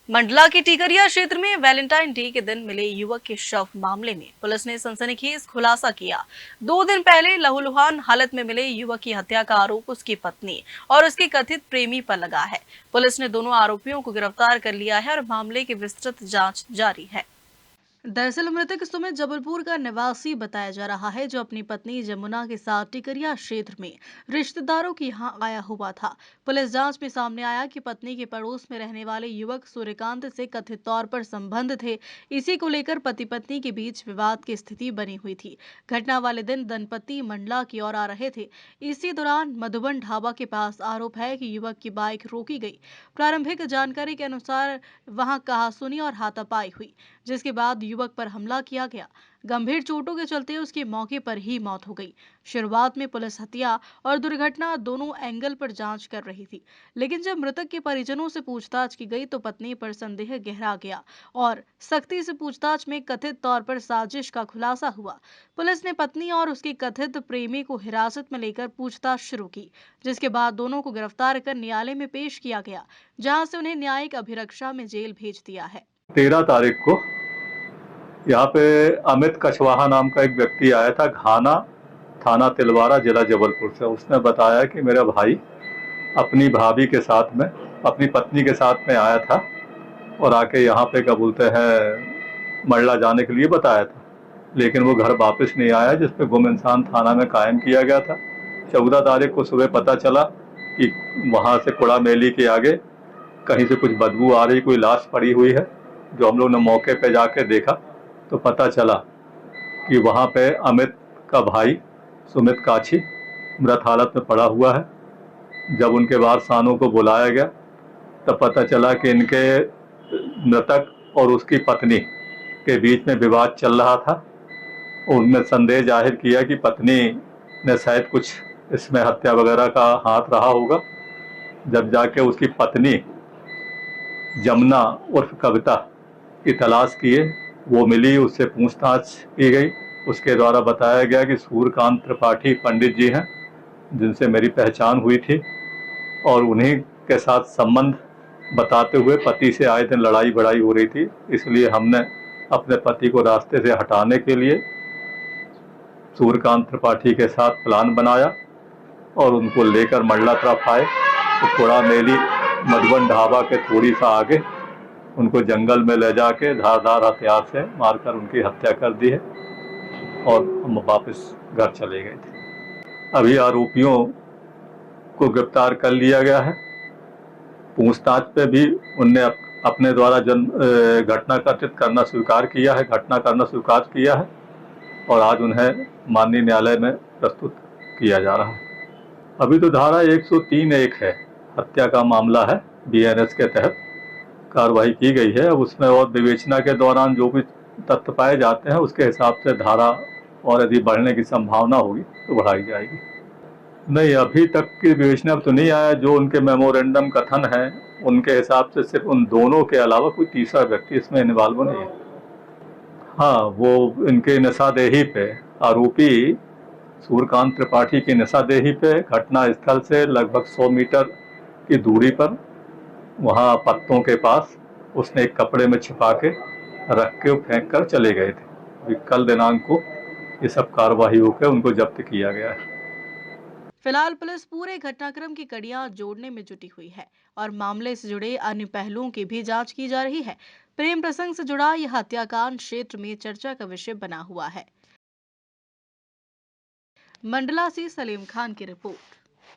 मंडला के टिकरिया क्षेत्र में वैलेंटाइन डे के दिन मिले युवक के शव मामले में पुलिस ने सनसनीखेज खुलासा किया। 2 दिन पहले लहूलुहान हालत में मिले युवक की हत्या का आरोप उसकी पत्नी और उसके कथित प्रेमी पर लगा है। पुलिस ने दोनों आरोपियों को गिरफ्तार कर लिया है और मामले की विस्तृत जांच जारी है। दरअसल मृतक सुमित जबलपुर का निवासी बताया जा रहा है, जो अपनी पत्नी जमुना के साथ टिकरिया क्षेत्र में रिश्तेदारों के यहाँ आया हुआ था। पुलिस जांच में सामने आया कि पत्नी के पड़ोस में रहने वाले युवक सूर्यकांत से कथित तौर पर संबंध थे। इसी को लेकर पति पत्नी के बीच विवाद की स्थिति बनी हुई थी। घटना वाले दिन दंपति मंडला की ओर आ रहे थे। इसी दौरान मधुबन ढाबा के पास आरोप है कि युवक की बाइक रोकी गई। प्रारंभिक जानकारी के अनुसार वहां कहासुनी और हाथापाई हुई, जिसके बाद युवक पर हमला किया गया। गंभीर चोटों के चलते उसकी मौके पर ही मौत हो गई। शुरुआत में पुलिस हत्या और दुर्घटना दोनों एंगल पर जांच कर रही थी, लेकिन जब मृतक के परिजनों से पूछताछ की गई तो पत्नी पर संदेह गहरा गया और सख्ती से पूछताछ में कथित तौर पर साजिश का खुलासा हुआ। पुलिस ने पत्नी और उसके कथित प्रेमी को हिरासत में लेकर पूछताछ शुरू की, जिसके बाद दोनों को गिरफ्तार कर न्यायालय में पेश किया गया, जहां से उन्हें न्यायिक अभिरक्षा में जेल भेज दिया है। 13 तारीख को यहाँ पे अमित कछवाहा नाम का एक व्यक्ति आया था घाना थाना तिलवारा जिला जबलपुर से। उसने बताया कि मेरा भाई अपनी भाभी के साथ में अपनी पत्नी के साथ में आया था और आके यहाँ पे क्या बोलते हैं मंडला जाने के लिए बताया था, लेकिन वो घर वापस नहीं आया, जिस पे गुम इंसान थाना में कायम किया गया था। 14 तारीख को सुबह पता चला कि वहाँ से कुड़ा मेली के आगे कहीं से कुछ बदबू आ रही, कोई लाश पड़ी हुई है। जो हम लोग ने मौके पे जाके देखा तो पता चला कि वहाँ पे अमित का भाई सुमित काछी मृत हालत में पड़ा हुआ है। जब उनके वारसानों को बुलाया गया तब पता चला कि इनके मृतक और उसकी पत्नी के बीच में विवाद चल रहा था। उनने संदेह जाहिर किया कि पत्नी ने शायद कुछ इसमें हत्या वगैरह का हाथ रहा होगा। जब जाके उसकी पत्नी जमुना उर्फ कविता की तलाश किए, वो मिली, उससे पूछताछ की गई। उसके द्वारा बताया गया कि सूर्यकांत त्रिपाठी पंडित जी हैं जिनसे मेरी पहचान हुई थी और उन्हीं के साथ संबंध बताते हुए पति से आए दिन लड़ाई बड़ाई हो रही थी। इसलिए हमने अपने पति को रास्ते से हटाने के लिए सूर्यकांत त्रिपाठी के साथ प्लान बनाया और उनको लेकर मंडला तरफ आए। तो कुड़ा मेली मधुबन ढाबा के थोड़ी सा आगे उनको जंगल में ले जाके धारदार हथियार से मारकर उनकी हत्या कर दी है और हम वापस घर चले गए थे। अभी आरोपियों को गिरफ्तार कर लिया गया है। पूछताछ पे भी उनने अपने द्वारा घटना कथित करना स्वीकार किया है, घटना करना स्वीकार किया है और आज उन्हें माननीय न्यायालय में प्रस्तुत किया जा रहा है। अभी तो धारा 103(1) है, हत्या का मामला है, बीएनएस के तहत कार्रवाई की गई है। अब उसमें और विवेचना के दौरान जो भी तथ्य पाए जाते हैं उसके हिसाब से धारा और यदि बढ़ने की संभावना होगी तो बढ़ाई जाएगी। नहीं, अभी तक की विवेचना तो नहीं आया। जो उनके मेमोरेंडम कथन है उनके हिसाब से सिर्फ उन दोनों के अलावा कोई तीसरा व्यक्ति इसमें इन्वॉल्व नहीं है। हाँ, वो इनके निशादेही पे आरोपी सूर्यकांत त्रिपाठी की निशादेही पे घटना स्थल से लगभग 100 मीटर की दूरी पर वहाँ पत्तों के पास उसने एक कपड़े में छिपा के रख के फेंक कर चले गए थे। कल दिनांक को ये सब कार्रवाई होकर उनको जब्त किया गया है। फिलहाल पुलिस पूरे घटनाक्रम की कड़ियां जोड़ने में जुटी हुई है और मामले से जुड़े अन्य पहलुओं की भी जांच की जा रही है। प्रेम प्रसंग से जुड़ा यह हत्याकांड क्षेत्र में चर्चा का विषय बना हुआ है। मंडला से सलीम खान की रिपोर्ट।